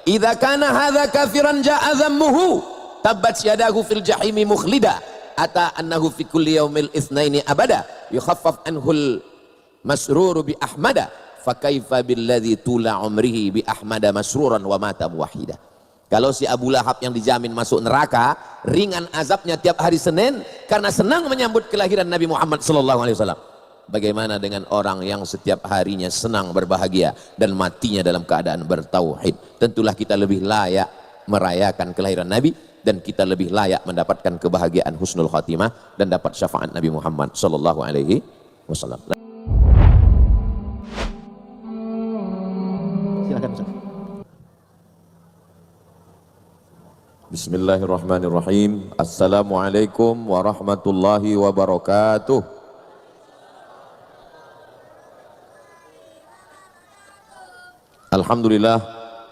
idza kana hadza kafiran ja'a dhammuhu tabbat yadahu fil jahimi mukhlida ata annahu fi kulli yaumil itsnaini abada yukhaffaf anhul masruru bi ahmada fa kaifa billadzi tula umrihi bi ahmada masruran wa mata muwahhida. Kalau si Abu Lahab yang dijamin masuk neraka, ringan azabnya tiap hari Senin karena senang menyambut kelahiran Nabi Muhammad sallallahu alaihi wasallam. Bagaimana dengan orang yang setiap harinya senang berbahagia dan matinya dalam keadaan bertauhid? Tentulah kita lebih layak merayakan kelahiran Nabi dan kita lebih layak mendapatkan kebahagiaan husnul khatimah dan dapat syafaat Nabi Muhammad sallallahu alaihi wasallam. Silakan Ustaz. Bismillahirrahmanirrahim. Assalamualaikum warahmatullahi wabarakatuh. Alhamdulillah.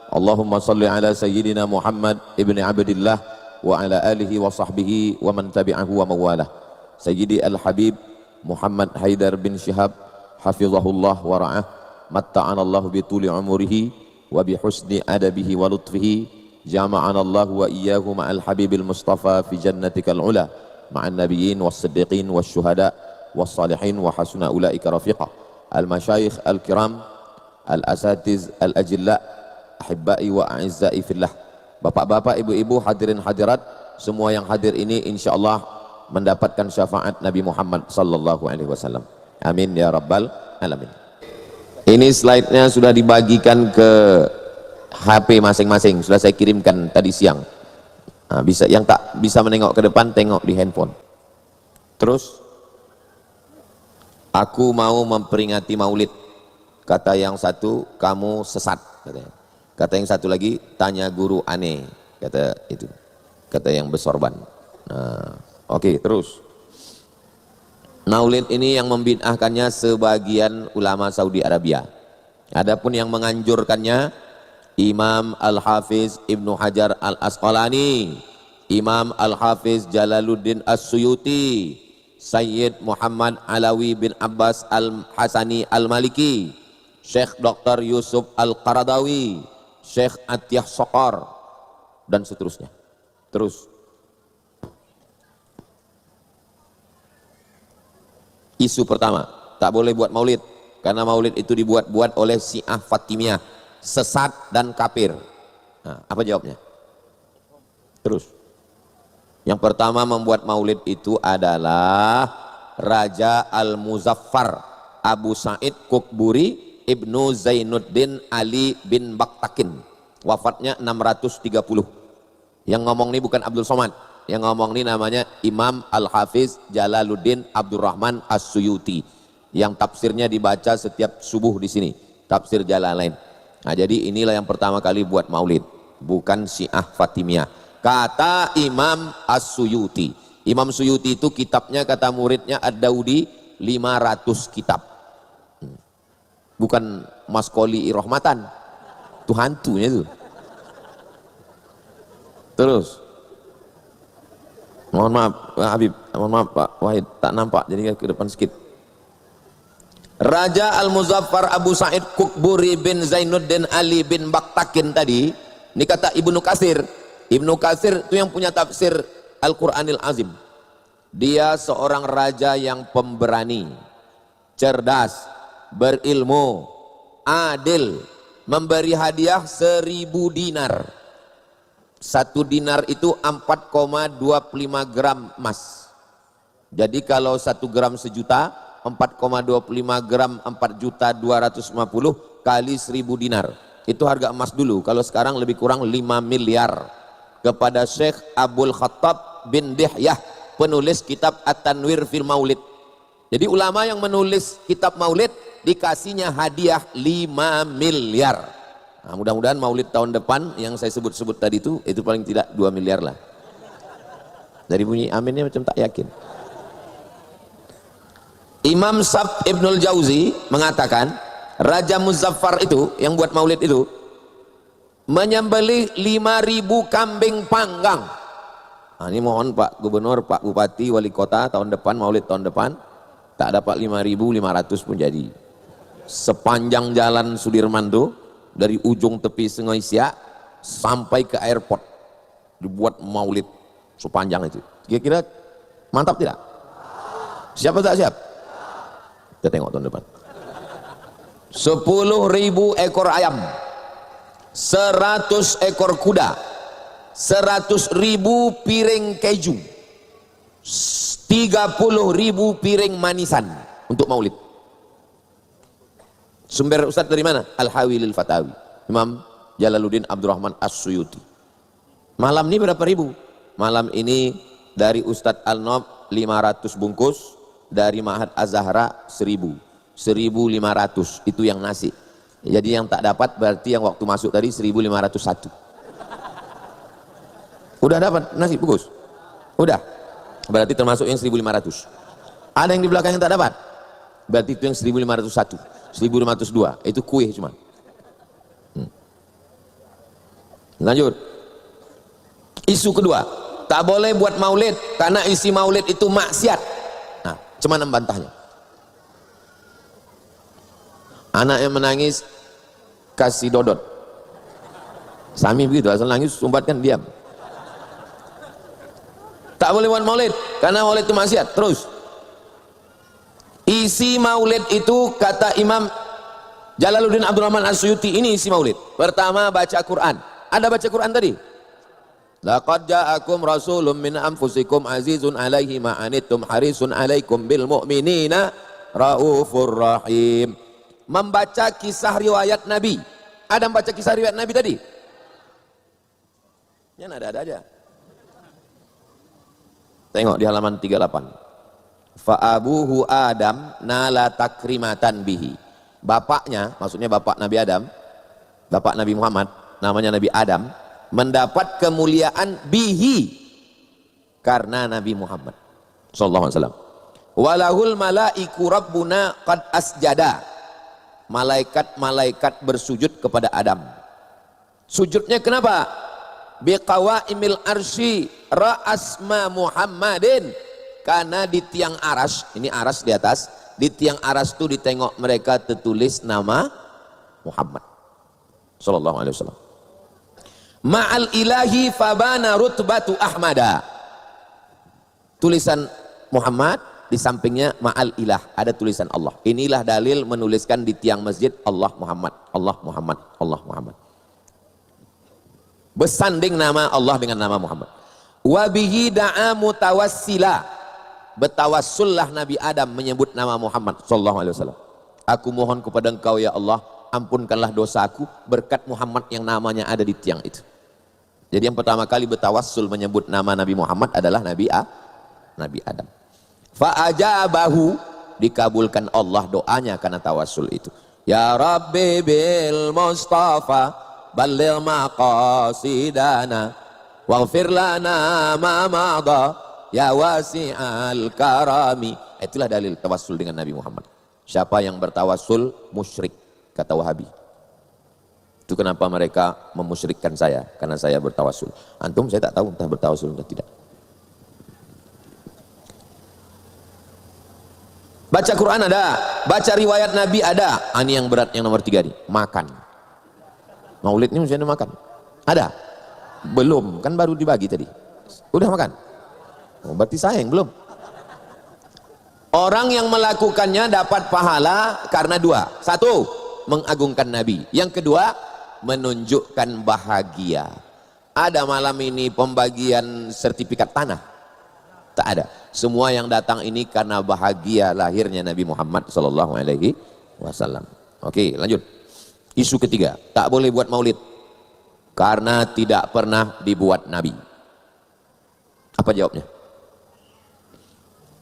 Allahumma salli ala sayyidina Muhammad ibn Abdillah wa ala alihi wa sahbihi wa man tabi'ahu wa mawalah. Sayyidi al-Habib Muhammad Haidar bin Syihab hafizahullah wa ra'ah, matta'anallahu bituli umurihi wa bihusni adabihi wa lutfihi, jama'anallahu wa iyyahu ma'al habibil mustafa fi jannatikal ula ma'an nabiyyin was siddiqin was syuhada was salihin wa hasuna ulaika rafiqa. Al masyayikh al kiram, al asatiz al ajilla, ahibbai wa a'izzai fillah. Bapak-bapak, ibu-ibu, hadirin hadirat semua yang hadir ini insyaallah mendapatkan syafaat Nabi Muhammad sallallahu alaihi wasallam. Amin ya rabbal alamin. Ini slide-nya sudah dibagikan ke HP masing-masing, sudah saya kirimkan tadi siang. Nah, bisa yang tak bisa menengok ke depan tengok di handphone. Terus aku mau memperingati Maulid. Kata yang satu, kamu sesat katanya. Kata yang satu lagi, tanya guru aneh, kata itu, kata yang bersorban. Nah, oke, terus Maulid ini yang membid'ahkannya sebagian ulama Saudi Arabia. Adapun yang menganjurkannya Imam Al-Hafiz Ibnu Hajar Al-Asqalani, Imam Al-Hafiz Jalaluddin As-Suyuti, Sayyid Muhammad Alawi bin Abbas Al-Hasani Al-Maliki, Syekh Dr. Yusuf Al-Qaradawi, Syekh Atiyah Sokor, dan seterusnya. Terus isu pertama, tak boleh buat maulid karena maulid itu dibuat-buat oleh Syiah Fatimiyah, sesat dan kafir. Nah, apa jawabnya? Terus yang pertama membuat maulid itu adalah Raja Al-Muzaffar Abu Sa'id Kukburi Ibnu Zainuddin Ali bin Baktakin, wafatnya 630. Yang ngomong ini bukan Abdul Somad, yang ngomong ini namanya Imam Al-Hafiz Jalaluddin Abdurrahman As-Suyuti, yang tafsirnya dibaca setiap subuh di sini, tafsir Jalalain. Nah, jadi inilah yang pertama kali buat maulid, bukan Syiah Fatimiyah. Kata Imam As-Suyuti, Imam Suyuti itu kitabnya kata muridnya Ad-Daudi 500 kitab. Bukan Maskoli Irahmatan, itu hantunya itu. Terus mohon maaf Pak Habib, mohon maaf Pak Wahid, tak nampak jadi ke depan sedikit. Raja Al-Muzaffar Abu Sa'id Kukburi bin Zainuddin Ali bin Baktakin tadi, ini kata Ibnu Katsir. Ibnu Katsir itu yang punya tafsir Al-Quranil Azim. Dia seorang raja yang pemberani, cerdas, berilmu, adil, memberi hadiah 1000 dinar. 1 dinar itu 4,25 gram emas. Jadi kalau 1 gram sejuta, 4,25 gram 4.250 kali 1000 dinar. Itu harga emas dulu, kalau sekarang lebih kurang 5 miliar. Kepada Syekh Abdul Khattab bin Dihyah, penulis kitab At-Tanwir fil Maulid. Jadi ulama yang menulis kitab Maulid dikasihnya hadiah 5 miliar. Nah, mudah-mudahan Maulid tahun depan yang saya sebut-sebut tadi itu paling tidak 2 miliar lah. Dari bunyi aminnya macam tak yakin. Imam Sab Ibnul Jauzi mengatakan Raja Muzaffar itu yang buat maulid itu menyembelih 5.000 kambing panggang. Nah, ini mohon Pak Gubernur, Pak Bupati, Wali Kota tahun depan, maulid tahun depan tak dapat 5.500 pun jadi. Sepanjang jalan Sudirman tuh dari ujung tepi Sungai Siak sampai ke airport dibuat maulid sepanjang itu. Kira-kira mantap tidak? Siap atau tak siap? Kita tengok tahun depan. 10.000 ekor ayam, 100 ekor kuda, 100.000 piring keju, 30.000 piring manisan untuk maulid. Sumber Ustaz dari mana? Al-Hawilil Fatawi, Imam Jalaluddin Abdurrahman As-Suyuti. Malam ini berapa ribu? Malam ini dari Ustadz Al-Nob 500 bungkus, dari Ma'had Az-Zahra 1.500, itu yang nasi. Jadi yang tak dapat berarti yang waktu masuk tadi 1.501. Udah dapat nasi bungkus? Udah. Berarti termasuk yang 1.500. Ada yang di belakang yang tak dapat? Berarti itu yang 1.501, 1.502. Itu kue cuma. Lanjut. Isu kedua, tak boleh buat maulid karena isi maulid itu maksiat. Nah, cuma membantahnya. Anak yang menangis kasih dodot. Sami begitu, asal nangis sumbatkan diam. Tak boleh buat maulid karena maulid itu maksiat. Terus isi maulid itu kata Imam Jalaluddin Abdurrahman As-Suyuti, ini isi maulid. Pertama baca Quran. Ada baca Quran tadi? Laqad ja'akum rasulun min anfusikum azizun alaihi ma anittum harisun alaikum bil mu'minina raufur rahim. Membaca kisah riwayat Nabi. Ada membaca kisah riwayat Nabi tadi? Ya ada aja. Tengok di halaman 38. Fa abuhu Adam nala takrimatan bihi. Bapaknya, maksudnya bapak Nabi Adam, bapak Nabi Muhammad, namanya Nabi Adam, mendapat kemuliaan bihi karena Nabi Muhammad sallallahu alaihi wasallam. Walahul malaiku rabbuna qad asjada. Malaikat-malaikat bersujud kepada Adam. Sujudnya kenapa? Biqawaimil arsy ra'asma Muhammadin. Karena di tiang aras, ini aras di atas, di tiang aras itu ditengok mereka tertulis nama Muhammad sallallahu alaihi wasallam. Ma'al ilahi fabana rutbatu ahmada. Tulisan Muhammad, di sampingnya ma'al ilah, ada tulisan Allah. Inilah dalil menuliskan di tiang masjid Allah Muhammad, Allah Muhammad, Allah Muhammad. Bersanding nama Allah dengan nama Muhammad. Wabihi da'a mutawassila. Betawassullah Nabi Adam menyebut nama Muhammad sallallahu alaihi wasallam. Aku mohon kepada Engkau ya Allah, ampunkanlah dosaku berkat Muhammad yang namanya ada di tiang itu. Jadi yang pertama kali bertawassul menyebut nama Nabi Muhammad adalah Nabi Adam. Fa'ajabahu, dikabulkan Allah doanya karena tawassul itu. Ya Rabbi bil Mustafa balligh maqasidana waghfir lana ma madha ya wasi'al karami. Itulah dalil tawassul dengan Nabi Muhammad. Siapa yang bertawassul musyrik, kata Wahabi. Itu kenapa mereka memusyrikkan saya, karena saya bertawassul. Antum saya tak tahu entah bertawassul atau tidak. Baca Quran ada, baca riwayat Nabi ada. Ini yang berat, yang nomor 3 nih, makan. Maulid ini mesti ada makan. Ada? Belum, kan baru dibagi tadi. Udah makan? Oh, berarti sayang belum. Orang yang melakukannya dapat pahala karena 2. 1, mengagungkan Nabi. Yang kedua, menunjukkan bahagia. Ada malam ini pembagian sertifikat tanah? Tak ada. Semua yang datang ini karena bahagia lahirnya Nabi Muhammad sallallahu alaihi wasallam. Oke, lanjut. Isu ketiga, tak boleh buat maulid karena tidak pernah dibuat Nabi. Apa jawabnya?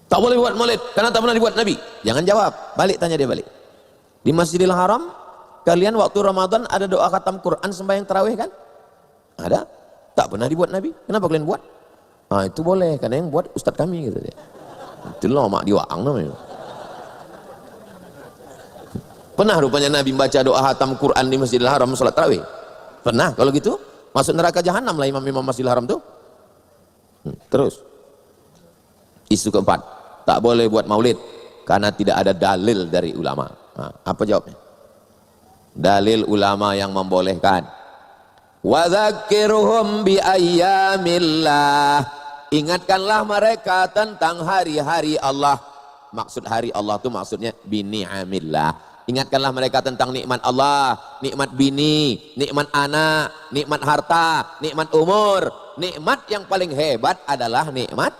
Tak boleh buat maulid karena tak pernah dibuat Nabi. Jangan jawab, balik, tanya dia balik. Di Masjidil Haram kalian waktu Ramadan ada doa khatam Quran sembahyang tarawih kan? Ada? Tak pernah dibuat Nabi. Kenapa kalian buat? Ah, itu boleh karena yang buat ustadz kami, gitu dia. Itulah mak diwang namanya. Pernah rupanya Nabi baca doa khatam Quran di Masjidil Haram salat tarawih? Pernah. Kalau gitu masuk neraka jahanam lah imam-imam Masjidil Haram tuh. Terus isu keempat, tak boleh buat maulid karena tidak ada dalil dari ulama. Nah, apa jawabnya? Dalil ulama yang membolehkan Wa dzakirhum bi ayyamillah. Ingatkanlah mereka tentang hari-hari Allah. Maksud hari Allah itu maksudnya bi ni'amillah. Ingatkanlah mereka tentang nikmat Allah, nikmat bini, nikmat anak, nikmat harta, nikmat umur. Nikmat yang paling hebat adalah nikmat.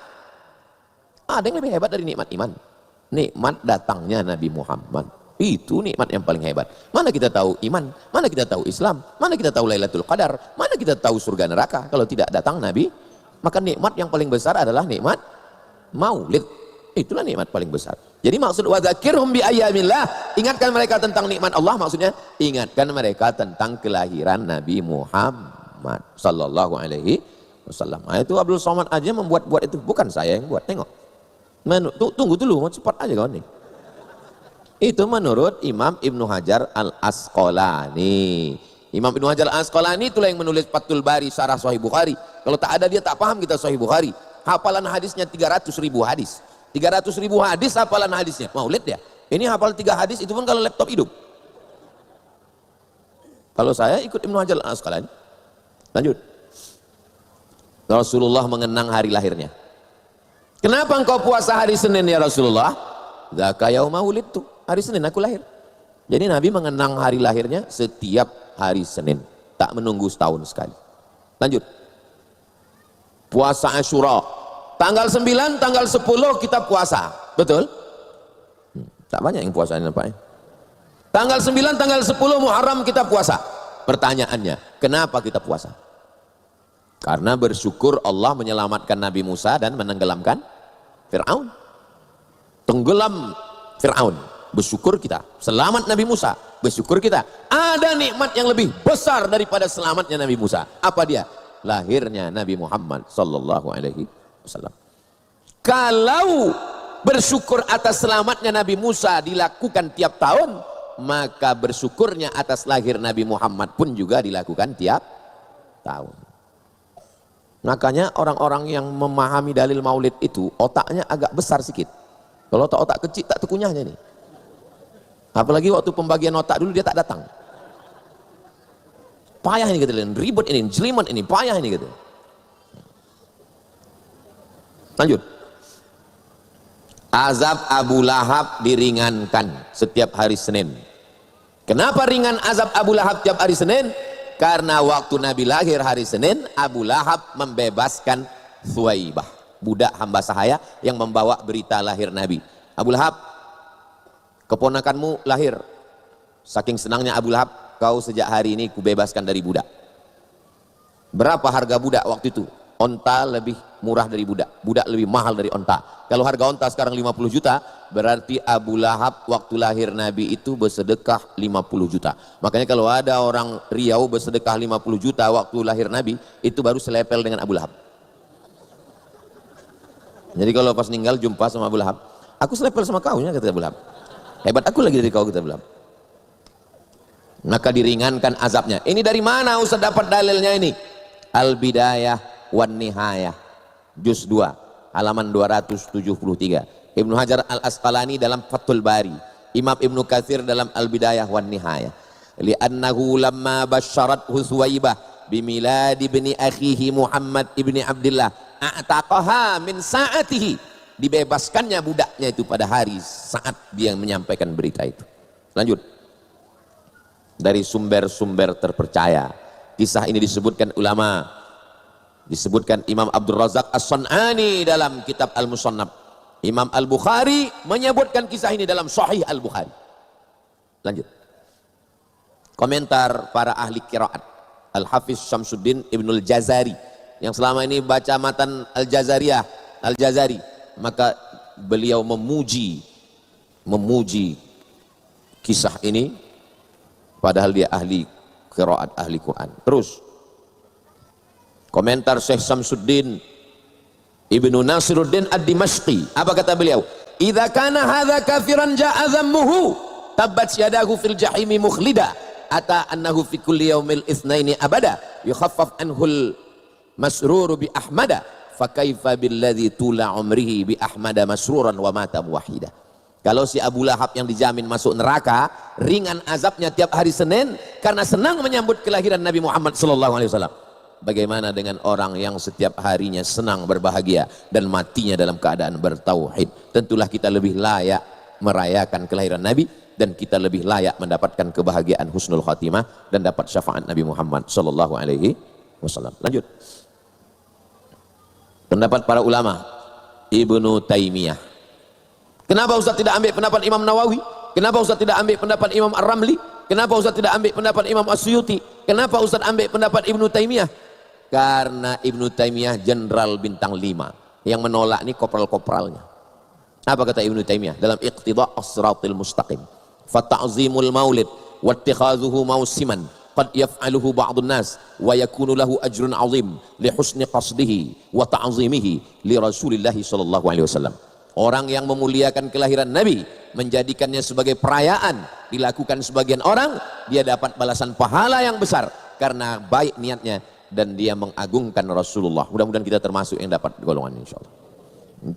Ada yang lebih hebat dari nikmat iman. Nikmat datangnya Nabi Muhammad. Itu nikmat yang paling hebat. Mana kita tahu iman, mana kita tahu Islam, mana kita tahu Lailatul Qadar, mana kita tahu surga neraka kalau tidak datang Nabi. Maka nikmat yang paling besar adalah nikmat maulid. Itulah nikmat paling besar. Jadi maksud wadzakirhum bi ayyamillah, ingatkan mereka tentang nikmat Allah, maksudnya ingatkan mereka tentang kelahiran Nabi Muhammad sallallahu alaihi wasallam. Itu Abdul Somad aja membuat itu, bukan saya yang buat. Tengok. Tunggu dulu, mau cepat aja kawan nih. Itu menurut Imam Ibnu Hajar Al-Asqalani. Imam Ibnu Hajar Al-Asqalani itulah yang menulis Fathul Bari Syarah Sahih Bukhari. Kalau tak ada dia tak paham kita Sahih Bukhari. Hafalan hadisnya 300.000 hadis. 300.000 hadis hafalan hadisnya. Maulid ya. Ini hafal 3 hadis itu pun kalau laptop hidup. Kalau saya ikut Ibnu Hajar Al-Asqalani. Lanjut. Rasulullah mengenang hari lahirnya. Kenapa engkau puasa hari Senin ya Rasulullah? Dzaka yauma wulidtu. Hari Senin aku lahir. Jadi Nabi mengenang hari lahirnya setiap hari Senin. Tak menunggu setahun sekali. Lanjut. Puasa Asyura. Tanggal 9, tanggal 10 kita puasa. Betul? Tak banyak yang puasanya Pak. Tanggal 9, tanggal 10 Muharram kita puasa. Pertanyaannya, kenapa kita puasa? Karena bersyukur Allah menyelamatkan Nabi Musa dan menenggelamkan Fir'aun. Tenggelam Fir'aun. Bersyukur kita. Selamat Nabi Musa. Bersyukur kita. Ada nikmat yang lebih besar daripada selamatnya Nabi Musa. Apa dia? Lahirnya Nabi Muhammad sallallahu alaihi wasallam. Kalau bersyukur atas selamatnya Nabi Musa dilakukan tiap tahun, maka bersyukurnya atas lahir Nabi Muhammad pun juga dilakukan tiap tahun. Makanya orang-orang yang memahami dalil maulid itu otaknya agak besar sedikit. Kalau otak kecil tak terkunyahnya nih. Apalagi waktu pembagian otak dulu dia tak datang. Payah ini gitu, ribet ini, jelimet ini, payah ini gitu. Lanjut. Azab Abu Lahab diringankan setiap hari Senin. Kenapa ringan azab Abu Lahab tiap hari Senin? Karena waktu Nabi lahir hari Senin, Abu Lahab membebaskan Thuwaibah, budak hamba sahaya yang membawa berita lahir Nabi. Abu Lahab, keponakanmu lahir. Saking senangnya Abu Lahab, kau sejak hari ini kubebaskan dari budak. Berapa harga budak waktu itu? Onta lebih murah dari budak, budak lebih mahal dari onta. Kalau harga onta sekarang 50 juta, berarti Abu Lahab waktu lahir Nabi itu bersedekah 50 juta. Makanya kalau ada orang Riau bersedekah 50 juta waktu lahir Nabi, itu baru selepel dengan Abu Lahab. Jadi kalau pas meninggal jumpa sama Abu Lahab, aku selepel sama kau ya, kata Abu Lahab. Hebat aku lagi dari kau, kata Abu Lahab. Maka diringankan azabnya. Ini dari mana Ustaz dapat dalilnya ini? Al-Bidayah wan Nihayah juz 2 halaman 273. Ibnu Hajar Al-Asqalani dalam Fathul Bari, Imam Ibnu Katsir dalam Al-Bidayah wan Nihayah. Li'annahu lamma basyarathu Thuwaibah bimiladi ibni akhihi Muhammad ibni Abdullah a'taqaha min sa'atihi, dibebaskannya budaknya itu pada hari saat dia menyampaikan berita itu. Lanjut. Dari sumber-sumber terpercaya, kisah ini disebutkan ulama. Disebutkan Imam Abdul Razak As-San'ani dalam kitab Al-Musannaf. Imam Al-Bukhari menyebutkan kisah ini dalam Sahih Al-Bukhari. Lanjut. Komentar para ahli qiraat. Al-Hafiz Syamsuddin Ibnul Jazari, yang selama ini baca matan Al-Jazariyah, Al-Jazari, maka beliau memuji kisah ini, padahal dia ahli qiraat, ahli Quran. Terus komentar Syekh Syamsuddin Ibnu Nasiruddin Ad-Dimashqi, apa kata beliau? Idza kana hadza kafiran ja'a dhammuhu tabbat yadahu fil jahimi mukhlida ata annahu fi kulli yaumil itsnaini abada yukhaffaf anhul masruru bi ahmada fa kaifa billadzi tula umrihi bi ahmada masruran wa mata muwahhida. Kalau si Abu Lahab yang dijamin masuk neraka, ringan azabnya tiap hari Senin karena senang menyambut kelahiran Nabi Muhammad SAW. Bagaimana dengan orang yang setiap harinya senang berbahagia dan matinya dalam keadaan bertauhid? Tentulah kita lebih layak merayakan kelahiran Nabi, dan kita lebih layak mendapatkan kebahagiaan husnul khatimah dan dapat syafaat Nabi Muhammad SAW. Lanjut. Pendapat para ulama, Ibnu Taimiyah. Kenapa Ustaz tidak ambil pendapat Imam Nawawi? Kenapa Ustaz tidak ambil pendapat Imam Ar-Ramli? Kenapa Ustaz tidak ambil pendapat Imam As-Suyuti? Kenapa Ustaz ambil pendapat Ibnu Taimiyah? Karena Ibnu Taimiyah jenderal bintang 5 yang menolak ini kopral-kopralnya. Apa kata Ibnu Taimiyah dalam Iqtida' as-Siratal Mustaqim? Fata'zimul maulid wattikhadhuhu mausiman qad yaf'aluhu ba'dun nas wa yakunu lahu ajrun 'azim li husni qasdihi wa ta'zimihi li Rasulillah sallallahu alaihi wasallam. Orang yang memuliakan kelahiran Nabi, menjadikannya sebagai perayaan, dilakukan sebagian orang, dia dapat balasan pahala yang besar karena baik niatnya dan dia mengagungkan Rasulullah. Mudah-mudahan kita termasuk yang dapat golongan insyaallah.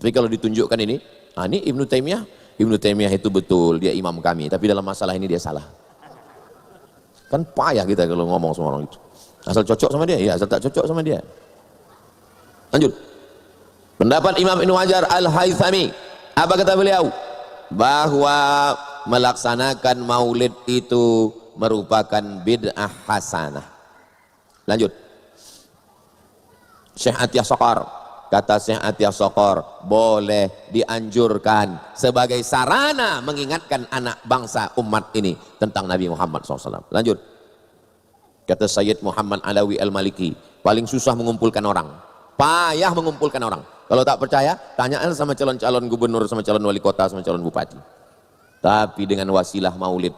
Tapi kalau ditunjukkan ini Ibnu Taimiyah, Ibnu Taimiyah itu betul, dia imam kami, tapi dalam masalah ini dia salah. Kan payah kita kalau ngomong sama orang itu. Asal cocok sama dia, ya asal tak cocok sama dia. Lanjut. Pendapat Imam Ibnu Hajar Al-Haythami, apa kata beliau? Bahwa melaksanakan maulid itu merupakan bid'ah hasanah. Lanjut. Syekh Atiyah Saqar, kata Syekh Atiyah Saqar, boleh dianjurkan sebagai sarana mengingatkan anak bangsa umat ini tentang Nabi Muhammad SAW. Lanjut. Kata Sayyid Muhammad Alawi Al-Maliki, paling susah mengumpulkan orang, payah mengumpulkan orang. Kalau tak percaya, tanyaan sama calon-calon gubernur, sama calon wali kota, sama calon bupati. Tapi dengan wasilah maulid,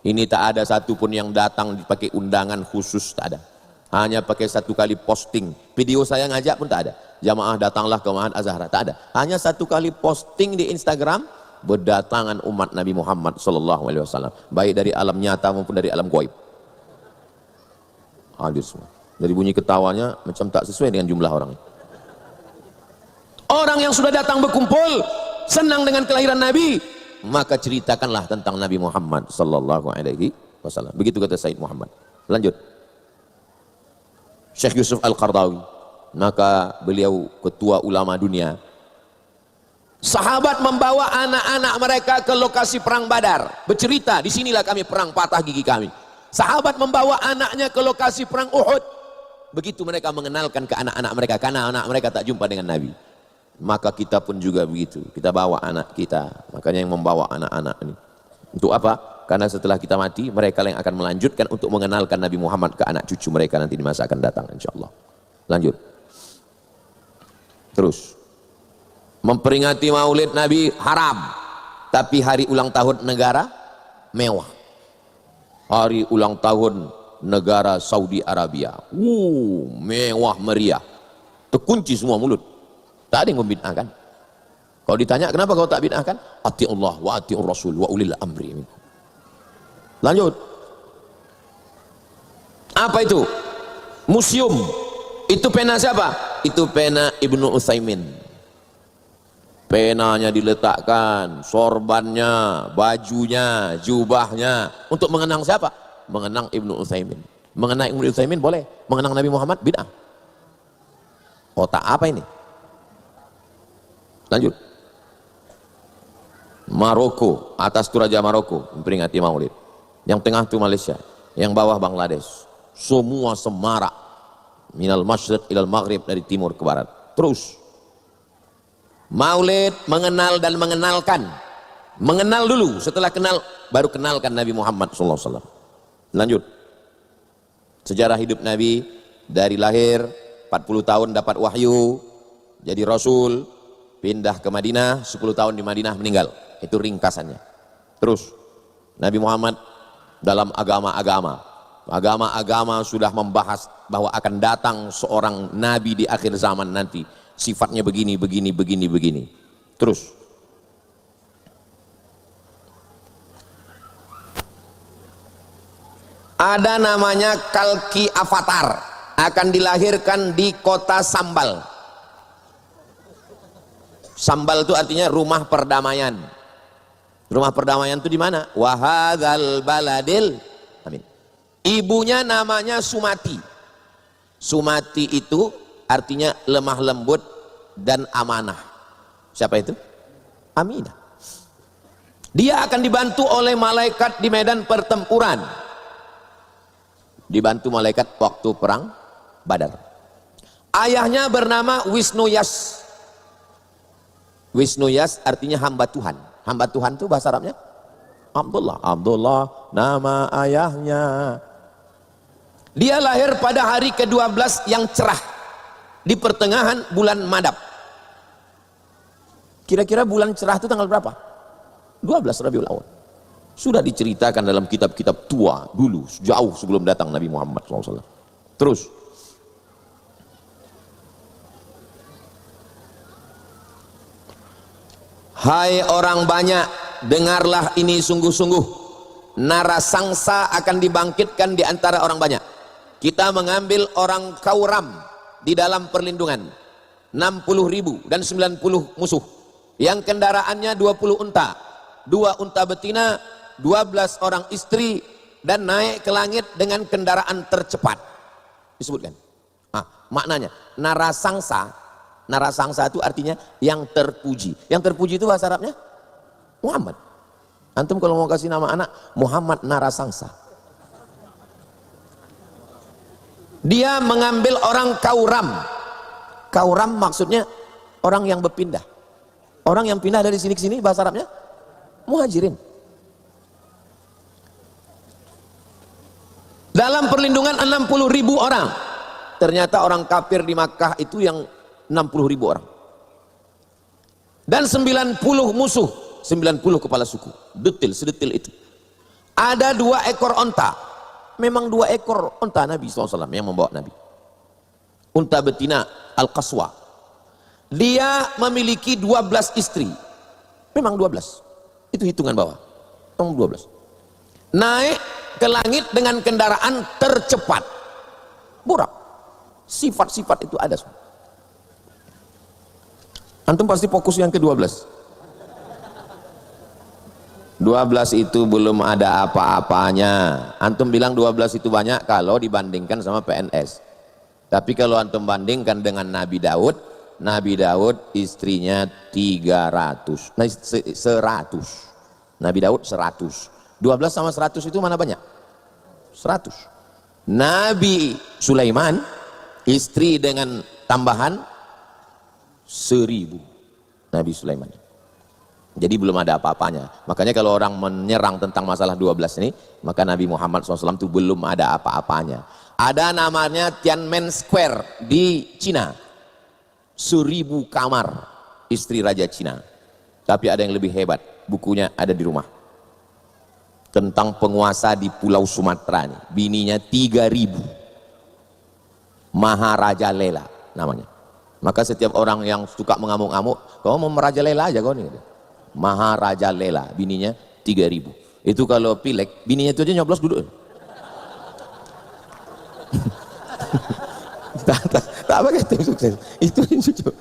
ini tak ada satupun yang datang dipakai undangan khusus, tak ada. Hanya pakai satu kali posting, video saya ngajak pun tak ada. Jamaah datanglah ke Mahat Az-Zahra, tak ada. Hanya satu kali posting di Instagram, berdatangan umat Nabi Muhammad SAW, baik dari alam nyata maupun dari alam gaib. Hadir semua. Dari bunyi ketawanya macam tak sesuai dengan jumlah orang. Orang yang sudah datang berkumpul senang dengan kelahiran Nabi, maka ceritakanlah tentang Nabi Muhammad SAW. Begitu kata Said Muhammad. Lanjut. Syekh Yusuf Al-Qardawi, maka beliau ketua ulama dunia. Sahabat membawa anak-anak mereka ke lokasi perang Badar, bercerita, disinilah kami perang, patah gigi kami. Sahabat membawa anaknya ke lokasi perang Uhud. Begitu mereka mengenalkan ke anak-anak mereka, karena anak mereka tak jumpa dengan Nabi. Maka kita pun juga begitu, kita bawa anak kita. Makanya yang membawa anak-anak ini untuk apa? Karena setelah kita mati, mereka yang akan melanjutkan untuk mengenalkan Nabi Muhammad ke anak cucu mereka nanti di masa akan datang, insyaallah. Lanjut. Terus, memperingati maulid Nabi haram, tapi hari ulang tahun negara mewah. Hari ulang tahun negara Saudi Arabia, mewah meriah, terkunci semua mulut. Tak ada yang membid'ahkan. Kalau ditanya kenapa kau tak bid'ahkan? Ati Allah wa ati Rasul wa ulil amri minkum. Lanjut. Apa itu? Museum. Itu pena siapa? Itu pena Ibnu Utsaimin. Penanya diletakkan, sorbannya, bajunya, jubahnya, untuk mengenang siapa? Mengenang Ibnu Utsaimin. Mengenang Ibnu Utsaimin boleh, mengenang Nabi Muhammad bid'ah. Otak apa ini? Lanjut. Maroko, atas tu Raja Maroko memperingati maulid. Yang tengah tu Malaysia, yang bawah Bangladesh. Semua semarak minal masyriq ilal maghrib, dari timur ke barat. Terus maulid mengenal dan mengenalkan. Mengenal dulu, setelah kenal baru kenalkan Nabi Muhammad SAW. Lanjut. Sejarah hidup Nabi dari lahir 40 tahun dapat wahyu, jadi rasul, pindah ke Madinah, 10 tahun di Madinah meninggal. Itu ringkasannya. Terus Nabi Muhammad dalam agama-agama sudah membahas bahwa akan datang seorang nabi di akhir zaman nanti, sifatnya begini. Terus ada namanya Kalki Avatar, akan dilahirkan di kota Sambal. Sambal itu artinya rumah perdamaian. Rumah perdamaian itu di mana? Wahadzal baladil amin. Ibunya namanya Sumati. Sumati itu artinya lemah lembut dan amanah. Siapa itu? Aminah. Dia akan dibantu oleh malaikat di medan pertempuran. Dibantu malaikat waktu perang Badar. Ayahnya bernama Wisnuyas. Wisnuyas artinya hamba Tuhan. Hamba Tuhan itu bahasa Arabnya Abdullah. Abdullah nama ayahnya. Dia lahir pada hari ke-12 yang cerah di pertengahan bulan Madab. Kira-kira bulan cerah itu tanggal berapa? 12 Rabiul Awal. Sudah diceritakan dalam kitab-kitab tua dulu, jauh sebelum datang Nabi Muhammad SAW. Terus, hai orang banyak, dengarlah ini sungguh-sungguh. Narasangsa akan dibangkitkan di antara orang banyak. Kita mengambil orang Kauram di dalam perlindungan. 60.000 dan 90 musuh. Yang kendaraannya 20 unta. 2 unta betina, 12 orang istri, dan naik ke langit dengan kendaraan tercepat. Disebutkan. Maknanya, narasangsa. Narasangsa itu artinya yang terpuji. Yang terpuji itu bahasa Arabnya Muhammad. Antum kalau mau kasih nama anak Muhammad Narasangsa. Dia mengambil orang Kauram. Kauram maksudnya orang yang berpindah. Orang yang pindah dari sini ke sini bahasa Arabnya Muhajirin. Dalam perlindungan 60.000 orang. Ternyata orang kafir di Makkah itu yang 60.000 orang. Dan 90 musuh, 90 kepala suku. Detail, sedetil itu. Ada 2 ekor onta. Memang 2 ekor onta Nabi SAW yang membawa Nabi. Unta betina Al-Qaswa. Dia memiliki 12 istri. Memang 12. Itu hitungan bawah. Memang 12. Naik ke langit dengan kendaraan tercepat. Burak. Sifat-sifat itu ada semua. Antum pasti fokus yang ke-12. 12 itu belum ada apa-apanya. Antum bilang 12 itu banyak kalau dibandingkan sama PNS. Tapi kalau antum bandingkan dengan Nabi Daud istrinya 300. Nah, 100. Nabi Daud 100. 12 sama 100 itu mana banyak? 100. Nabi Sulaiman istri dengan tambahan 1000. Nabi Sulaiman. Jadi belum ada apa-apanya. Makanya kalau orang menyerang tentang masalah 12 ini, maka Nabi Muhammad SAW itu belum ada apa-apanya. Ada namanya Tiananmen Square di Cina. 1000 kamar istri Raja Cina. Tapi ada yang lebih hebat. Bukunya ada di rumah. Tentang penguasa di Pulau Sumatera ini. Bininya 3000. Maharaja Lela namanya. Maka setiap orang yang suka mengamuk-amuk, kau mau merajalela aja kau nih. Maharaja Lela, bininya 3000. Itu kalau pilek, bininya itu aja nyoblos duduk. Tak pakai tim sukses. Itu cucu.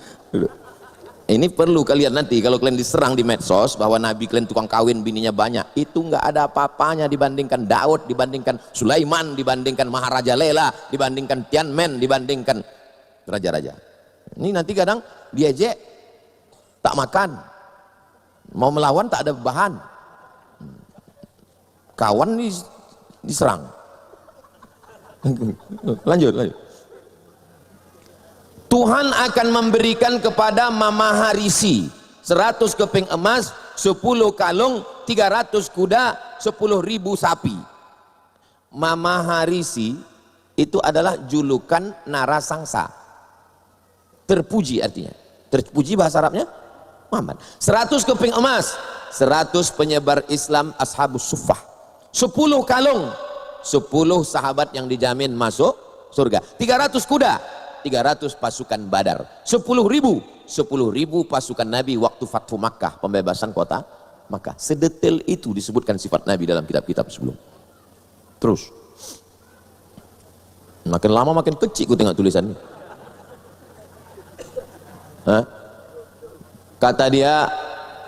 Ini perlu kalian nanti kalau kalian diserang di medsos bahwa Nabi kalian tukang kawin bininya banyak, itu nggak ada apa-apanya dibandingkan Daud, dibandingkan Sulaiman, dibandingkan Maharaja Lela, dibandingkan Tiananmen, dibandingkan raja-raja. Ini nanti kadang diejek, tak makan, mau melawan tak ada bahan, kawan diserang. Lanjut. Tuhan akan memberikan kepada Mama Harisi 100 keping emas, 10 kalung, 300 kuda, 10.000 sapi. Mama Harisi itu adalah julukan narasangsa. Terpuji artinya. Terpuji bahasa Arabnya Muhammad. 100 keping emas, 100 penyebar Islam Ashabus Suffah. 10 kalung, 10 sahabat yang dijamin masuk surga. 300 kuda, 300 pasukan Badar. 10.000 pasukan Nabi waktu Fathu Makkah, pembebasan kota Makkah. Sedetail itu disebutkan sifat Nabi dalam kitab-kitab sebelum. Terus makin lama makin kecil ku tengok tulisannya. Kata dia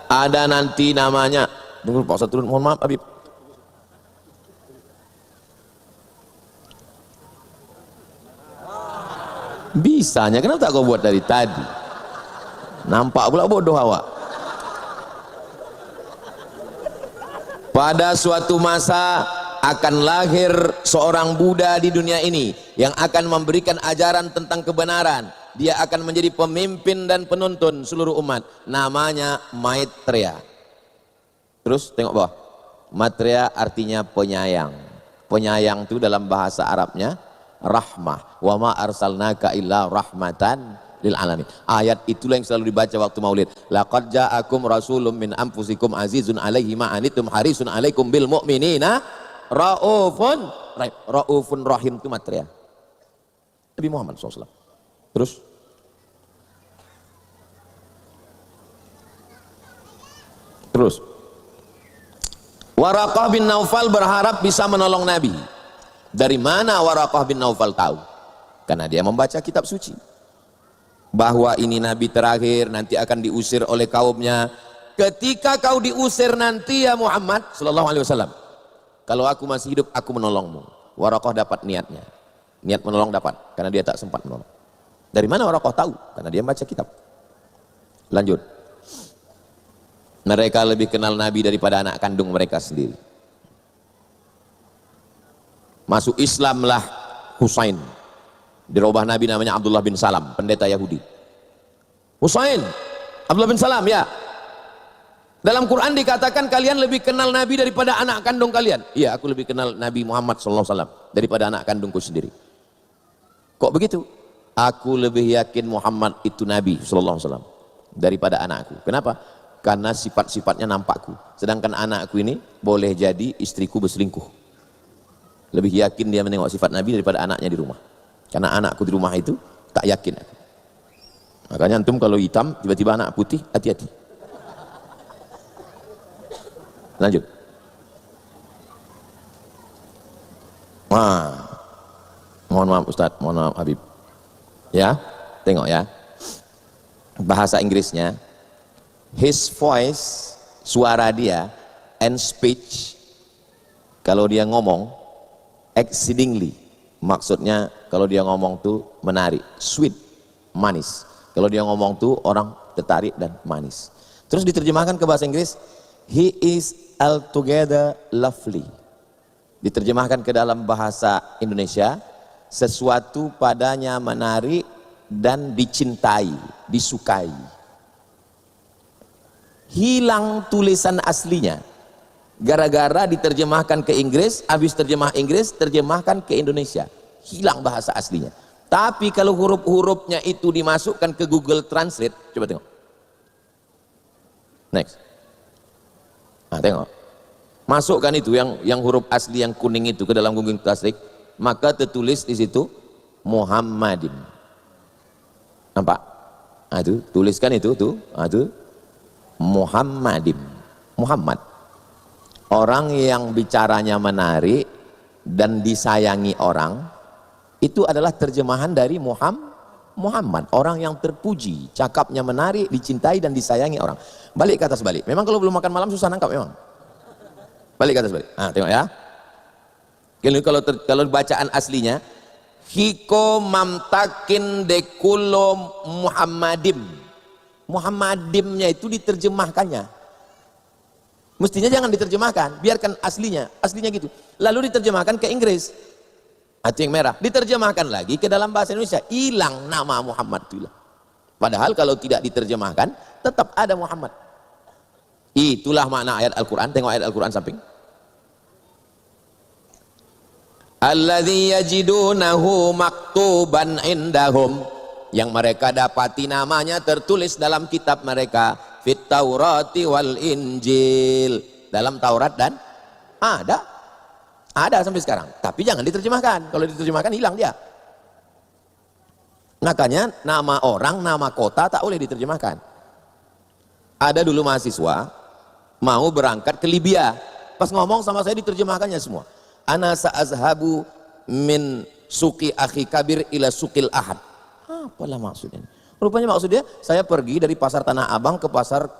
ada nanti namanya Tunggu Pak Ustaz turun, mohon maaf Habib. Bisanya, kenapa tak kau buat dari tadi? Nampak pula bodoh awak. Pada suatu masa akan lahir seorang Buddha di dunia ini yang akan memberikan ajaran tentang kebenaran. Dia akan menjadi pemimpin dan penuntun seluruh umat. Namanya Maitreya. Terus tengok bawah. Maitreya artinya penyayang. Penyayang itu dalam bahasa Arabnya rahmah. Wa ma arsalnaka illa rahmatan lil alamin. Ayat itulah yang selalu dibaca waktu Maulid. Laqad ja'akum rasulun min anfusikum azizun 'alaihi ma anittum harisun 'alaikum bil mu'minina raufun rahim. Raufun rahim itu Maitreya. Nabi Muhammad SAW. Terus Waraqah bin Naufal berharap bisa menolong Nabi. Dari mana Waraqah bin Naufal tahu? Karena dia membaca kitab suci bahwa ini Nabi terakhir, nanti akan diusir oleh kaumnya. Ketika kau diusir nanti ya Muhammad sallallahu alaihi wasallam, kalau aku masih hidup aku menolongmu. Waraqah dapat niatnya, niat menolong dapat, karena dia tak sempat menolong. Dari mana Waraqah tahu? Karena dia baca kitab. Lanjut. Mereka lebih kenal Nabi daripada anak kandung mereka sendiri. Masuk Islamlah Husain. Dirubah Nabi namanya Abdullah bin Salam, pendeta Yahudi. Husain, Abdullah bin Salam, ya. Dalam Quran dikatakan kalian lebih kenal Nabi daripada anak kandung kalian. Iya, aku lebih kenal Nabi Muhammad SAW daripada anak kandungku sendiri. Kok begitu? Aku lebih yakin Muhammad itu Nabi SAW daripada anakku. Kenapa? Karena sifat-sifatnya nampakku. Sedangkan anakku ini boleh jadi istriku berselingkuh. Lebih yakin dia menengok sifat Nabi daripada anaknya di rumah. Karena anakku di rumah itu tak yakin. Makanya antum kalau hitam tiba-tiba anak putih, hati-hati. Lanjut. Wah, mohon maaf Ustaz, mohon maaf Habib. Ya, tengok ya. Bahasa Inggrisnya, his voice, suara dia, and speech, kalau dia ngomong, exceedingly, maksudnya kalau dia ngomong tuh menarik, sweet, manis. Kalau dia ngomong tuh orang tertarik dan manis. Terus diterjemahkan ke bahasa Inggris, he is altogether lovely. Diterjemahkan ke dalam bahasa Indonesia, sesuatu padanya menarik dan dicintai, disukai. Hilang tulisan aslinya gara-gara diterjemahkan ke Inggris, habis terjemah Inggris terjemahkan ke Indonesia, hilang bahasa aslinya. Tapi kalau huruf-hurufnya itu dimasukkan ke Google Translate, coba tengok next. Nah, tengok, masukkan itu yang huruf asli yang kuning itu ke dalam Google Translate, maka tertulis di situ Muhammadin. Nampak? Nah, itu tuliskan itu tuh, nah, itu Muhammadin, Muhammad, orang yang bicaranya menarik dan disayangi orang. Itu adalah terjemahan dari Muhammad, orang yang terpuji, cakapnya menarik, dicintai dan disayangi orang. Balik ke atas balik. Memang kalau belum makan malam susah nangkap memang. Balik ke atas balik. Nah, tengok ya. Kalau bacaan aslinya, hiko mamtakin dekulo Muhammadim. Muhammadimnya itu diterjemahkannya. Mestinya jangan diterjemahkan, biarkan aslinya gitu. Lalu diterjemahkan ke Inggris. Itu yang merah. Diterjemahkan lagi ke dalam bahasa Indonesia, hilang nama Muhammad itu. Padahal kalau tidak diterjemahkan, tetap ada Muhammad. Itulah makna ayat Al-Quran. Tengok ayat Al-Quran samping. Alladzi yajidunahu maktuban indahum, yang mereka dapati namanya tertulis dalam kitab mereka, fit Taurati wal Injil, dalam Taurat dan ada sampai sekarang. Tapi jangan diterjemahkan. Kalau diterjemahkan hilang dia. Makanya nama orang, nama kota tak boleh diterjemahkan. Ada dulu mahasiswa mau berangkat ke Libya, pas ngomong sama saya diterjemahkannya semua. Ana sa'azhabu min suki akhi kabir ila sukil ahad. Apalah maksudnya? Rupanya maksudnya saya pergi dari pasar Tanah Abang ke pasar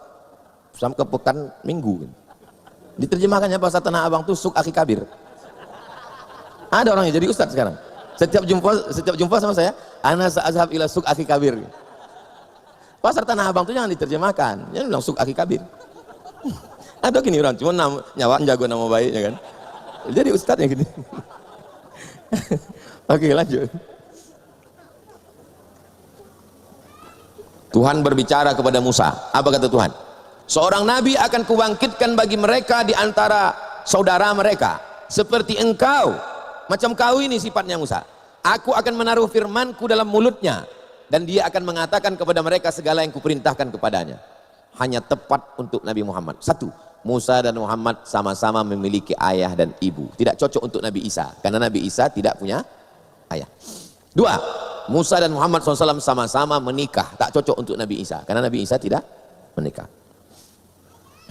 ke Pekan Minggu. Diterjemahkannya bahasa Tanah Abang tuh suk akhi kabir. Ada orang yang jadi ustadz sekarang. Setiap jumpa sama saya, ana sa'azhab ila suk akhi kabir. Pasar Tanah Abang tuh jangan diterjemahkan. Jangan bilang suk akhi kabir. Ada gini orang cuma nyawa jago nama baiknya kan. Jadi ustadz yang gini. Oke, lanjut. Tuhan berbicara kepada Musa. Apa kata Tuhan? Seorang nabi akan kubangkitkan bagi mereka di antara saudara mereka seperti engkau. Macam kau ini sifatnya Musa. Aku akan menaruh firmanku dalam mulutnya dan dia akan mengatakan kepada mereka segala yang kuperintahkan kepadanya. Hanya tepat untuk Nabi Muhammad. Satu, Musa dan Muhammad sama-sama memiliki ayah dan ibu. Tidak cocok untuk Nabi Isa karena Nabi Isa tidak punya ayah. Dua, Musa dan Muhammad SAW sama-sama menikah. Tak cocok untuk Nabi Isa karena Nabi Isa tidak menikah.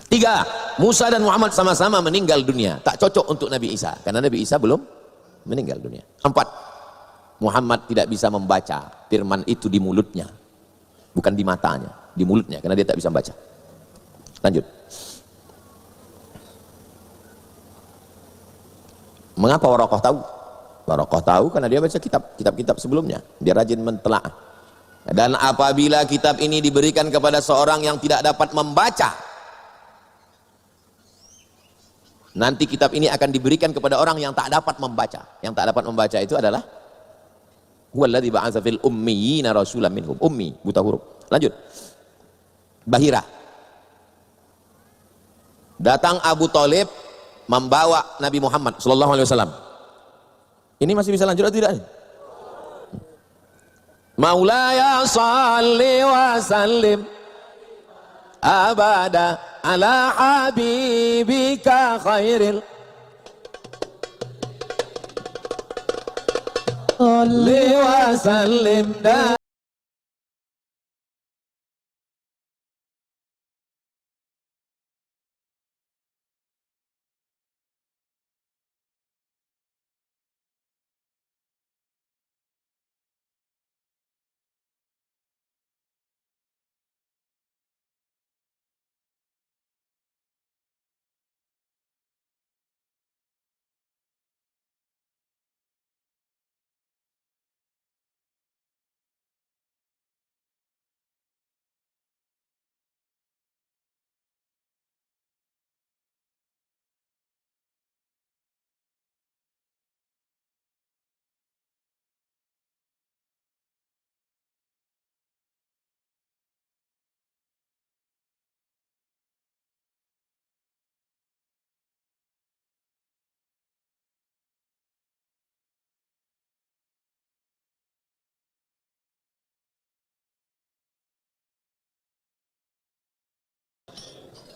Tiga, Musa dan Muhammad sama-sama meninggal dunia. Tak cocok untuk Nabi Isa karena Nabi Isa belum meninggal dunia. Empat, Muhammad tidak bisa membaca firman itu di mulutnya, bukan di matanya, di mulutnya karena dia tak bisa membaca. Lanjut. Mengapa Warokoh tahu? Warokoh tahu karena dia baca kitab-kitab sebelumnya. Dia rajin mentelaah. Dan apabila kitab ini diberikan kepada seorang yang tidak dapat membaca, nanti kitab ini akan diberikan kepada orang yang tak dapat membaca. Yang tak dapat membaca itu adalah huwallazi ba'atsa fil ummiyina rasulan minhum. Ummi, buta huruf. Lanjut. Bahira. Datang Abu Thalib membawa Nabi Muhammad sallallahu alaihi wasallam. Ini masih bisa lanjut atau tidak? Maulaya shalli wa sallim abada ala habibika khairil salli wa sallim.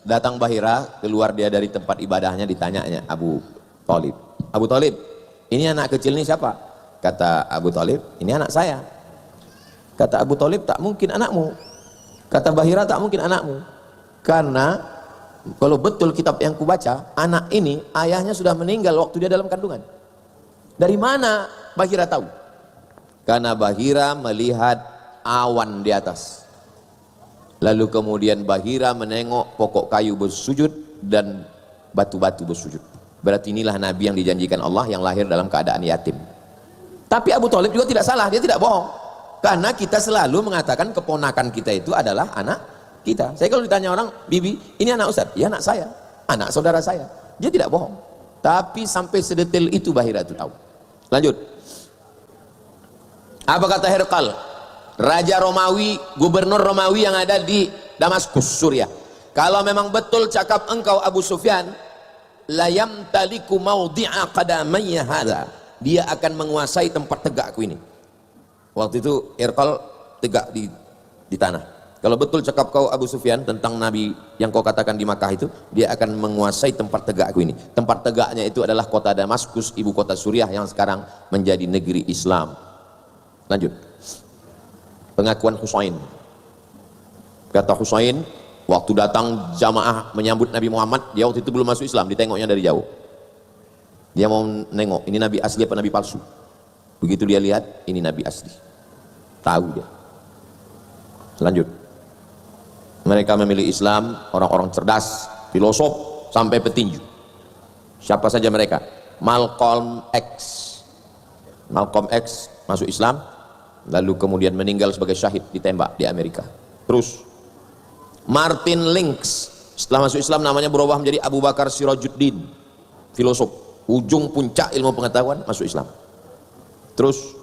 Datang Bahira, keluar dia dari tempat ibadahnya, ditanyanya Abu Thalib. Abu Thalib, ini anak kecil ini siapa? Kata Abu Thalib, ini anak saya. Kata Abu Thalib, tak mungkin anakmu. Kata Bahira, tak mungkin anakmu. Karena kalau betul kitab yang kubaca, anak ini ayahnya sudah meninggal waktu dia dalam kandungan. Dari mana Bahira tahu? Karena Bahira melihat awan di atas. Lalu kemudian Bahira menengok pokok kayu bersujud dan batu-batu bersujud. Berarti inilah Nabi yang dijanjikan Allah yang lahir dalam keadaan yatim. Tapi Abu Thalib juga tidak salah, dia tidak bohong. Karena kita selalu mengatakan keponakan kita itu adalah anak kita. Saya kalau ditanya orang, Bibi, ini anak Ustaz? Ya anak saya, anak saudara saya. Dia tidak bohong. Tapi sampai sedetail itu Bahira itu tahu. Lanjut. Apa kata Herqal? Raja Romawi, gubernur Romawi yang ada di Damaskus, Suriah. Kalau memang betul cakap engkau Abu Sufyan, la yamtaliku mawdi'a qadamayya hadza. Dia akan menguasai tempat tegakku ini. Waktu itu Herqal tegak di tanah. Kalau betul cakap kau Abu Sufyan tentang Nabi yang kau katakan di Makkah itu, dia akan menguasai tempat tegakku ini. Tempat tegaknya itu adalah kota Damaskus, ibu kota Suriah yang sekarang menjadi negeri Islam. Lanjut. Pengakuan Husain. Kata Husain, waktu datang jamaah menyambut Nabi Muhammad, dia waktu itu belum masuk Islam, ditengoknya dari jauh. Dia mau nengok, ini Nabi asli apa Nabi palsu. Begitu dia lihat, ini Nabi asli. Tahu dia. Lanjut. Mereka memilih Islam, orang-orang cerdas, filosof, sampai petinju. Siapa saja mereka? Malcolm X. Malcolm X masuk Islam, lalu kemudian meninggal sebagai syahid ditembak di Amerika. Terus Martin Lynx setelah masuk Islam namanya berubah menjadi Abu Bakar Sirajuddin, filosof, ujung puncak ilmu pengetahuan, masuk Islam. Terus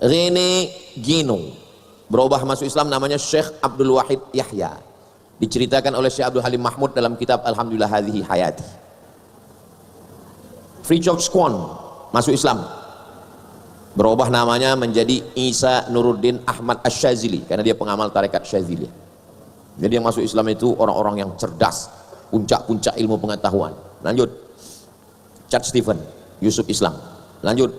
Rene Guénon berubah masuk Islam namanya Syekh Abdul Wahid Yahya, diceritakan oleh Syekh Abdul Halim Mahmud dalam kitab Alhamdulillah Hadhihi Hayati. Fridtjof Swan masuk Islam, berubah namanya menjadi Isa Nuruddin Ahmad Asy-Syadzili karena dia pengamal tarekat Syadzili. Jadi yang masuk Islam itu orang-orang yang cerdas, puncak-puncak ilmu pengetahuan. Lanjut, Chad Stephen, Yusuf Islam. Lanjut,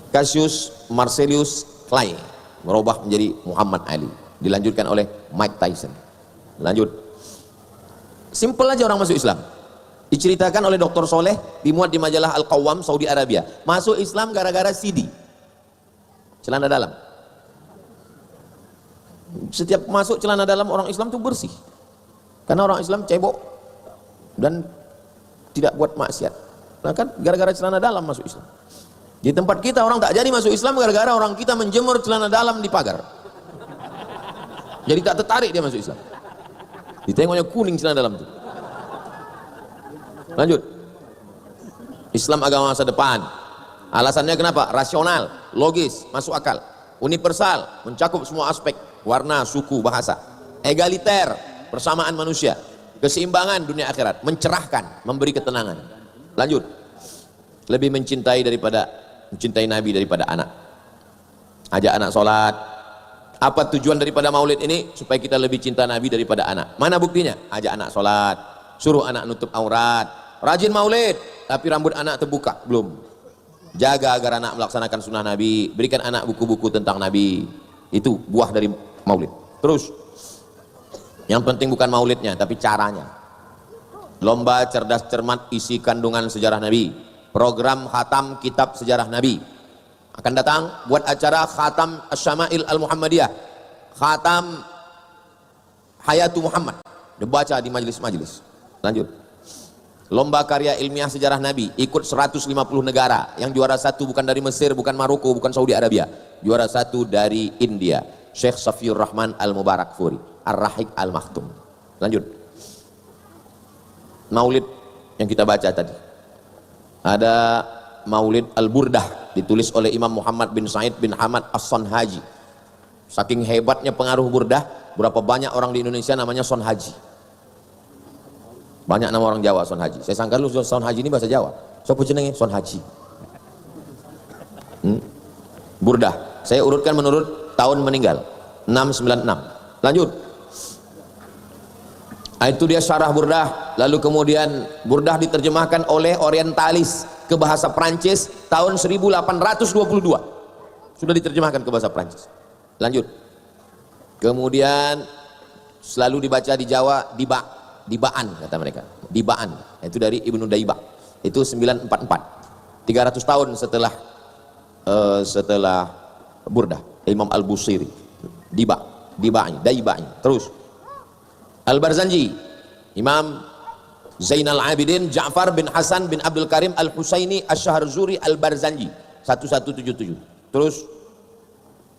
Cassius Marcellus Clay berubah menjadi Muhammad Ali, dilanjutkan oleh Mike Tyson. Lanjut, simple aja orang masuk Islam. Diceritakan oleh Dr. Soleh, dimuat di majalah Al-Qawwam Saudi Arabia, masuk Islam gara-gara CD, celana dalam. Setiap masuk celana dalam orang Islam itu bersih, karena orang Islam cebok dan tidak buat maksiat. Nah kan gara-gara celana dalam masuk Islam. Di tempat kita orang tak jadi masuk Islam gara-gara orang kita menjemur celana dalam di pagar, jadi tak tertarik dia masuk Islam. Ditengoknya kuning celana dalam itu. Lanjut, Islam agama masa depan. Alasannya kenapa? Rasional, logis, masuk akal, universal, mencakup semua aspek, warna, suku, bahasa, egaliter, persamaan manusia, keseimbangan dunia akhirat, mencerahkan, memberi ketenangan. Lanjut, lebih mencintai Nabi daripada anak. Ajak anak sholat. Apa tujuan daripada maulid ini? Supaya kita lebih cinta Nabi daripada anak. Mana buktinya? Ajak anak sholat, suruh anak nutup aurat, rajin maulid, tapi rambut anak terbuka belum. Jaga agar anak melaksanakan sunnah Nabi, berikan anak buku-buku tentang Nabi. Itu buah dari maulid. Terus yang penting bukan maulidnya tapi caranya. Lomba cerdas cermat isi kandungan sejarah Nabi, program khatam kitab sejarah Nabi. Akan datang buat acara khatam Asy-Syama'il Al-Muhammadiyah, khatam Hayatu Muhammad, dibaca di majelis-majelis. Lanjut, lomba karya ilmiah sejarah Nabi, ikut 150 negara. Yang juara satu bukan dari Mesir, bukan Maroko, bukan Saudi Arabia, juara satu dari India, Syekh Safiur Rahman Al-Mubarakfuri Ar-Rahik Al-Maktum. Lanjut, maulid yang kita baca tadi, ada maulid Al-Burdah, ditulis oleh Imam Muhammad bin Said bin Hamad As-Sonhaji. Saking hebatnya pengaruh Burdah, berapa banyak orang di Indonesia namanya Sonhaji. Banyak nama orang Jawa Sonhaji. Saya sangka lu Sonhaji ini bahasa Jawa. Sopo jenenge Sonhaji. Burdah, saya urutkan menurut tahun meninggal, 696. Lanjut, itu dia syarah Burdah. Lalu kemudian Burdah diterjemahkan oleh orientalis ke bahasa Prancis tahun 1822, sudah diterjemahkan ke bahasa Prancis. Lanjut, kemudian selalu dibaca di Jawa Dibaan kata mereka, Dibaan, itu dari Ibnu Daibah, itu 944, 300 tahun setelah Burdah, Imam Al-Busiri. Daibah. Terus Al-Barzanji, Imam Zainal Abidin Ja'far bin Hasan bin Abdul Karim Al-Husaini Asy-Syaharzuri Al-Barzanji 1177. Terus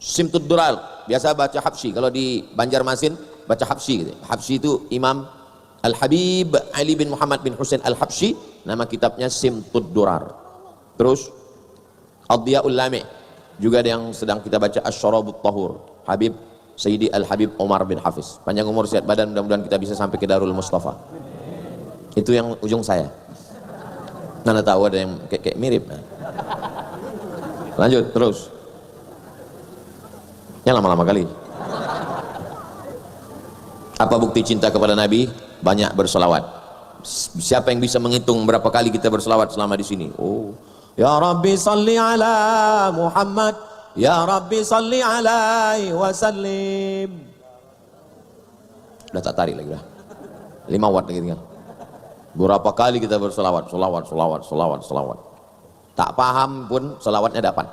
Simtud Dural, biasa baca Habsyi, kalau di Banjarmasin baca Habsyi gitu. Habsyi itu Imam Al-Habib Ali bin Muhammad bin Husain Al-Habsyi, nama kitabnya Simtud Durar. Terus Ad-Diyaul Lami', juga ada yang sedang kita baca Asy-Syarabut Tahur, Habib Sayyidi Al-Habib Omar bin Hafiz. Panjang umur sehat badan, mudah-mudahan kita bisa sampai ke Darul Mustafa. Itu yang ujung saya. Nana tahu ada yang kayak mirip. Lanjut terus. Yang lama-lama kali. Apa bukti cinta kepada Nabi? Banyak berselawat. Siapa yang bisa menghitung berapa kali kita berselawat selama di sini? Oh, ya Rabbi salli ala Muhammad, ya Rabbi salli alaihi wasallim. Udah tak tarik lagi dah. 5 watt lagi tinggal. Berapa kali kita berselawat, selawat. Tak paham pun selawatnya dapat.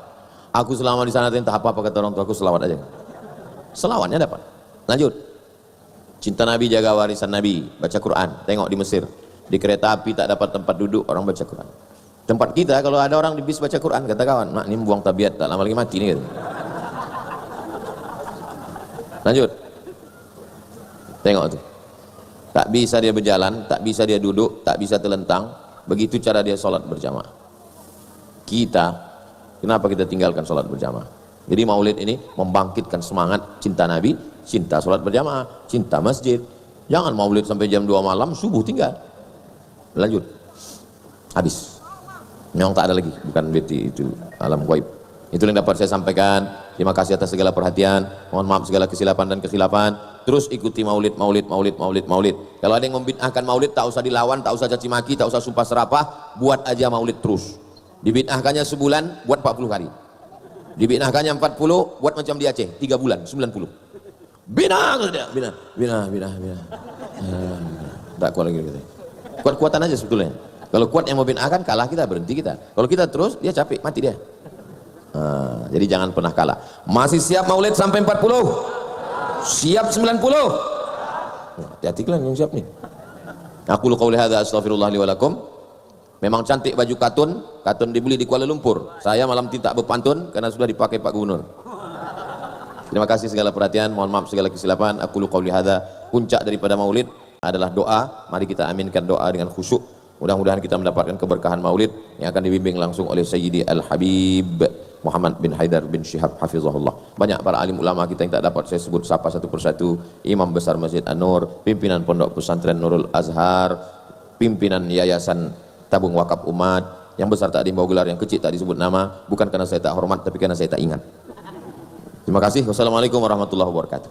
Aku selama di sana entah apa kata orang tua, aku selawat aja. Selawatnya dapat. Lanjut. Cinta Nabi, jaga warisan Nabi, baca Quran. Tengok di Mesir, di kereta api tak dapat tempat duduk, orang baca Quran. Tempat kita kalau ada orang di bis baca Quran, kata kawan, mak ini buang tabiat, tak lama lagi mati nih. Gitu. Lanjut. Tengok tuh. Tak bisa dia berjalan, tak bisa dia duduk, tak bisa terlentang. Begitu cara dia sholat berjamaah. Kita, kenapa kita tinggalkan sholat berjamaah? Jadi maulid ini membangkitkan semangat cinta Nabi, cinta sholat berjamaah, cinta masjid. Jangan maulid sampai jam 2 malam, subuh tinggal. Lanjut. Habis. Memang tak ada lagi, bukan berarti itu alam gaib. Itu yang dapat saya sampaikan. Terima kasih atas segala perhatian. Mohon maaf segala kesilapan dan kesilapan. Terus ikuti maulid. Kalau ada yang membid'ahkan maulid, tak usah dilawan, tak usah caci maki, tak usah sumpah serapah, buat aja maulid terus. Dibid'ahkannya sebulan, buat 40 hari. Dibid'ahkannya 40, buat macam di Aceh, 3 bulan, 90. Bina. Tak kuat lagi gitu. Kuat-kuatan aja sebetulnya. Kalau kuat yang mau bid'ahkan, kalah kita, berhenti kita. Kalau kita terus, dia capek, mati dia. Jadi jangan pernah kalah. Masih siap maulid sampai 40? Siap 90? Hati-hati kalian yang siap nih. Aku qauli hadza astaghfirullah li wa lakum. Memang cantik baju katun dibeli di Kuala Lumpur. Saya malam tidak berpantun karena sudah dipakai Pak Gubernur. Terima kasih segala perhatian, mohon maaf segala kesilapan. Aku qauli hadza. Puncak daripada maulid adalah doa. Mari kita aminkan doa dengan khusyuk. Mudah-mudahan kita mendapatkan keberkahan maulid yang akan dibimbing langsung oleh Sayyidi Al-Habib Muhammad bin Haidar bin Syihab hafizahullah. Banyak para alim ulama kita yang tak dapat saya sebut sapa satu persatu. Imam besar Masjid An-Nur, pimpinan Pondok Pesantren Nurul Azhar, pimpinan Yayasan Tabung Wakaf Umat, yang besar tak dibawa gelar, yang kecil tak disebut nama, bukan karena saya tak hormat tapi karena saya tak ingat. Terima kasih. Wassalamualaikum warahmatullahi wabarakatuh.